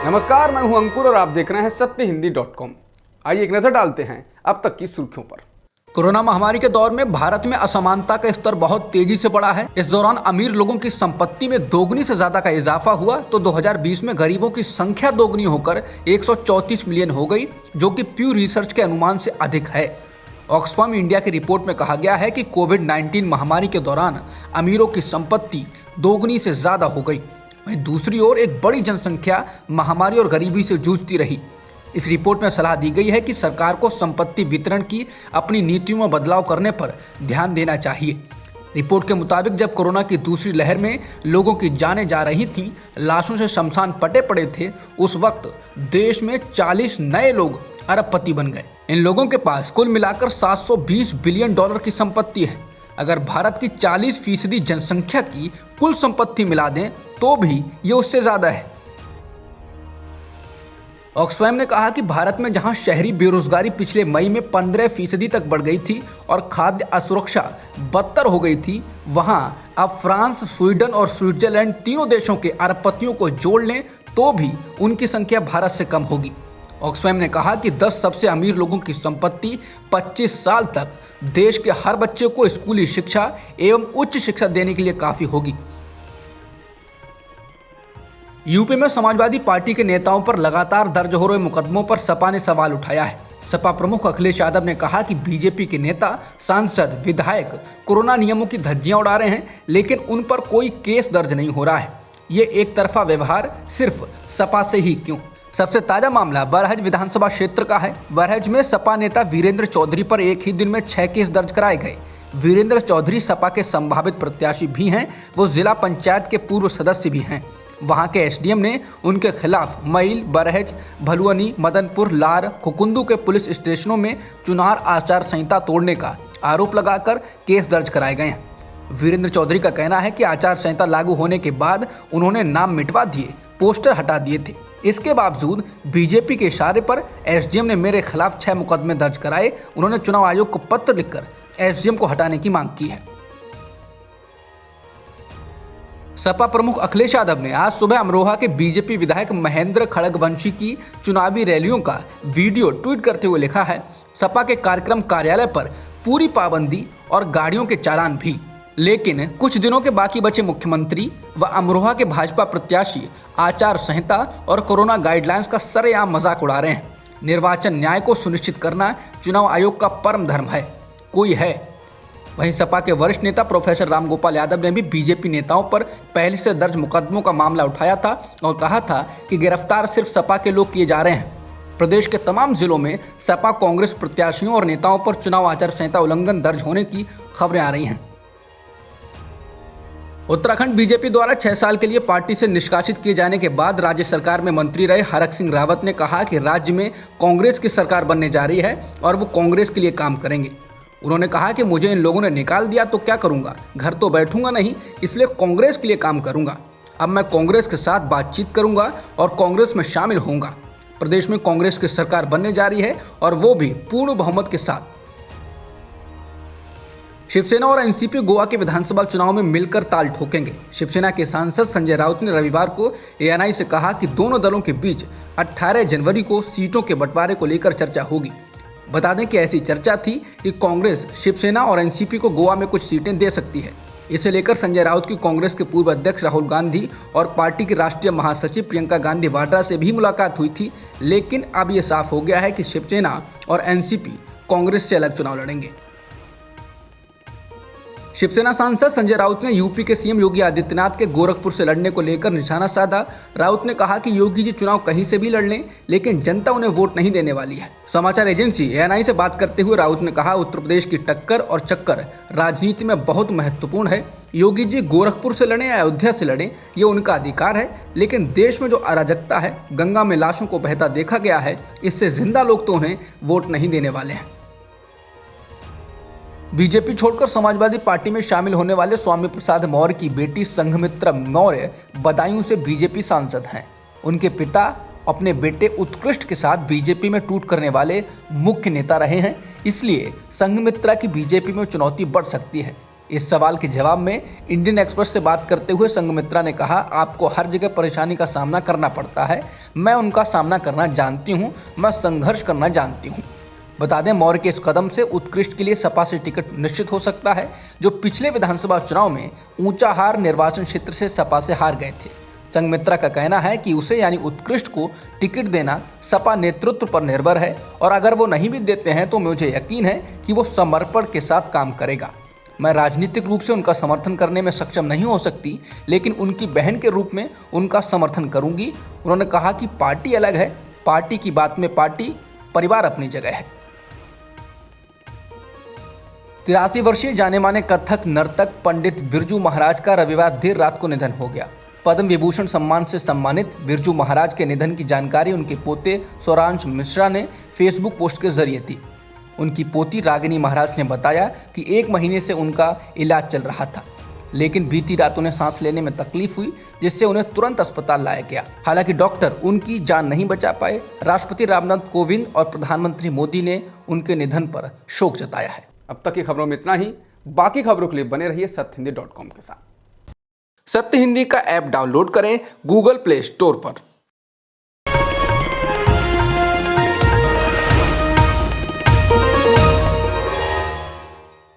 नमस्कार, मैं हूं अंकुर और आप देख रहे हैं सत्यहिंदी.com। आइए एक नजर डालते हैं अब तक की सुर्खियों पर। कोरोना महामारी के दौर में भारत में असमानता का स्तर बहुत तेजी से बढ़ा है। इस दौरान अमीर लोगों की संपत्ति में दोगुनी से ज्यादा का इजाफा हुआ तो 2020 में गरीबों की संख्या दोगुनी होकर 134 मिलियन हो गई, जो कि प्यू रिसर्च के अनुमान से अधिक है। ऑक्सफैम इंडिया की रिपोर्ट में कहा गया है कि कोविड-19 महामारी के दौरान अमीरों की संपत्ति दोगुनी से ज्यादा हो गई। वहीं दूसरी ओर एक बड़ी जनसंख्या महामारी और गरीबी से जूझती रही। इस रिपोर्ट में सलाह दी गई है कि सरकार को संपत्ति वितरण की अपनी नीतियों में बदलाव करने पर ध्यान देना चाहिए। रिपोर्ट के मुताबिक जब कोरोना की दूसरी लहर में लोगों की जानें जा रही थीं, लाशों से शमशान पटे पड़े थे, उस वक्त देश में 40 नए लोग अरबपति बन गए। इन लोगों के पास कुल मिलाकर 720 बिलियन डॉलर की संपत्ति है। अगर भारत की 40% जनसंख्या की कुल संपत्ति मिला दें तो भी ये उससे ज्यादा है। ऑक्सफैम ने कहा कि भारत में जहां शहरी बेरोजगारी पिछले मई में 15% तक बढ़ गई थी और खाद्य असुरक्षा बदतर हो गई थी, वहां अब फ्रांस, स्वीडन और स्विट्जरलैंड तीनों देशों के अरबपतियों को जोड़ लें तो भी उनकी संख्या भारत से कम होगी। ऑक्सफैम ने कहा कि 10 सबसे अमीर लोगों की संपत्ति 25 साल तक देश के हर बच्चे को स्कूली शिक्षा एवं उच्च शिक्षा देने के लिए काफी होगी। यूपी में समाजवादी पार्टी के नेताओं पर लगातार दर्ज हो रहे मुकदमों पर सपा ने सवाल उठाया है। सपा प्रमुख अखिलेश यादव ने कहा कि बीजेपी के नेता, सांसद, विधायक कोरोना नियमों की धज्जियां उड़ा रहे हैं, लेकिन उन पर कोई केस दर्ज नहीं हो रहा है। ये एक तरफा व्यवहार सिर्फ सपा से ही क्यों? सबसे ताजा मामला बरहज विधानसभा क्षेत्र का है। बरहज में सपा नेता वीरेंद्र चौधरी पर एक ही दिन में 6 केस दर्ज कराए गए। वीरेंद्र चौधरी सपा के संभावित प्रत्याशी भी हैं, वो जिला पंचायत के पूर्व सदस्य भी हैं। वहां के एसडीएम ने उनके खिलाफ मैल, बरहज, भलुअनी, मदनपुर, लार, कुकुंदू के पुलिस स्टेशनों में चुनाव आचार संहिता तोड़ने का आरोप लगाकर केस दर्ज कराए गए हैं। वीरेंद्र चौधरी का कहना है कि आचार संहिता लागू होने के बाद उन्होंने नाम मिटवा दिए, पोस्टर हटा दिए थे। इसके बावजूद बीजेपी के इशारे पर एसडीएम ने मेरे खिलाफ 6 मुकदमे दर्ज कराए। उन्होंने चुनाव आयोग को पत्र लिखकर एसडीएम को हटाने की मांग की है। सपा प्रमुख अखिलेश यादव ने आज सुबह अमरोहा के बीजेपी विधायक महेंद्र खड़गवंशी की चुनावी रैलियों का वीडियो ट्वीट करते हुए लिखा है, सपा के कार्यक्रम कार्यालय पर पूरी पाबंदी और गाड़ियों के चालान भी। लेकिन कुछ दिनों के बाकी बचे मुख्यमंत्री व अमरोहा के भाजपा प्रत्याशी आचार संहिता और कोरोना गाइडलाइंस का सरेआम मजाक उड़ा रहे हैं। निर्वाचन न्याय को सुनिश्चित करना चुनाव आयोग का परम धर्म है, कोई है। वहीं सपा के वरिष्ठ नेता प्रोफेसर रामगोपाल यादव ने भी बीजेपी नेताओं पर पहले से दर्ज मुकदमों का मामला उठाया था और कहा था कि गिरफ्तार सिर्फ सपा के लोग किए जा रहे हैं। प्रदेश के तमाम जिलों में सपा कांग्रेस प्रत्याशियों और नेताओं पर चुनाव आचार संहिता उल्लंघन दर्ज होने की खबरें आ रही हैं। उत्तराखंड बीजेपी द्वारा 6 साल के लिए पार्टी से निष्कासित किए जाने के बाद राज्य सरकार में मंत्री रहे हरक सिंह रावत ने कहा कि राज्य में कांग्रेस की सरकार बनने जा रही है और वो कांग्रेस के लिए काम करेंगे। उन्होंने कहा कि मुझे इन लोगों ने निकाल दिया तो क्या करूंगा, घर तो बैठूंगा नहीं, इसलिए कांग्रेस के लिए काम करूंगा। अब मैं कांग्रेस के साथ बातचीत करूंगा और कांग्रेस में शामिल होऊंगा। प्रदेश में कांग्रेस की सरकार बनने जा रही है और वो भी पूर्ण बहुमत के साथ। शिवसेना और एनसीपी गोवा के विधानसभा चुनाव में मिलकर ताल ठोकेंगे। शिवसेना के सांसद संजय राउत ने रविवार को एएनआई से कहा कि दोनों दलों के बीच 18 जनवरी को सीटों के बंटवारे को लेकर चर्चा होगी। बता दें कि ऐसी चर्चा थी कि कांग्रेस शिवसेना और एनसीपी को गोवा में कुछ सीटें दे सकती है। इसे लेकर संजय राउत की कांग्रेस के पूर्व अध्यक्ष राहुल गांधी और पार्टी की राष्ट्रीय महासचिव प्रियंका गांधी वाड्रा से भी मुलाकात हुई थी, लेकिन अब ये साफ हो गया है कि शिवसेना और एनसीपी कांग्रेस से अलग चुनाव लड़ेंगे। शिवसेना सांसद संजय राउत ने यूपी के सीएम योगी आदित्यनाथ के गोरखपुर से लड़ने को लेकर निशाना साधा। राउत ने कहा कि योगी जी चुनाव कहीं से भी लड़ लें, लेकिन जनता उन्हें वोट नहीं देने वाली है। समाचार एजेंसी एएनआई से बात करते हुए राउत ने कहा, उत्तर प्रदेश की टक्कर और चक्कर राजनीति में बहुत महत्वपूर्ण है। योगी जी गोरखपुर से लड़ें या अयोध्या से लड़ें, ये उनका अधिकार है, लेकिन देश में जो अराजकता है, गंगा में लाशों को बहता देखा गया है, इससे जिंदा लोग तो उन्हें वोट नहीं देने वाले हैं। बीजेपी छोड़कर समाजवादी पार्टी में शामिल होने वाले स्वामी प्रसाद मौर्य की बेटी संघमित्रा मौर्य बदायूं से बीजेपी सांसद हैं। उनके पिता अपने बेटे उत्कृष्ट के साथ बीजेपी में टूट करने वाले मुख्य नेता रहे हैं, इसलिए संघमित्रा की बीजेपी में चुनौती बढ़ सकती है। इस सवाल के जवाब में इंडियन एक्सप्रेस से बात करते हुए संघमित्रा ने कहा, आपको हर जगह परेशानी का सामना करना पड़ता है, मैं उनका सामना करना जानती हूँ, मैं संघर्ष करना जानती हूँ। बता दें, मौर्य के इस कदम से उत्कृष्ट के लिए सपा से टिकट निश्चित हो सकता है, जो पिछले विधानसभा चुनाव में ऊंचाहार निर्वाचन क्षेत्र से सपा से हार गए थे। संघमित्रा का कहना है कि उसे यानी उत्कृष्ट को टिकट देना सपा नेतृत्व पर निर्भर है और अगर वो नहीं भी देते हैं तो मुझे यकीन है कि वो समर्पण के साथ काम करेगा। मैं राजनीतिक रूप से उनका समर्थन करने में सक्षम नहीं हो सकती, लेकिन उनकी बहन के रूप में उनका समर्थन करूंगी। उन्होंने कहा कि पार्टी अलग है, पार्टी की बात में पार्टी, परिवार अपनी जगह है। 83 वर्षीय जाने माने कथक नर्तक पंडित बिरजू महाराज का रविवार देर रात को निधन हो गया। पद्म विभूषण सम्मान से सम्मानित बिरजू महाराज के निधन की जानकारी उनके पोते स्वरांश मिश्रा ने फेसबुक पोस्ट के जरिए दी। उनकी पोती रागिनी महाराज ने बताया कि 1 महीने से उनका इलाज चल रहा था, लेकिन बीती रात उन्हें सांस लेने में तकलीफ हुई, जिससे उन्हें तुरंत अस्पताल लाया गया। हालांकि डॉक्टर उनकी जान नहीं बचा पाए। राष्ट्रपति रामनाथ कोविंद और प्रधानमंत्री मोदी ने उनके निधन पर शोक जताया है। अब तक की खबरों में इतना ही। बाकी खबरों के लिए बने रहिए सत्यहिंदी.com के साथ। सत्य हिंदी का ऐप डाउनलोड करें गूगल प्ले स्टोर पर।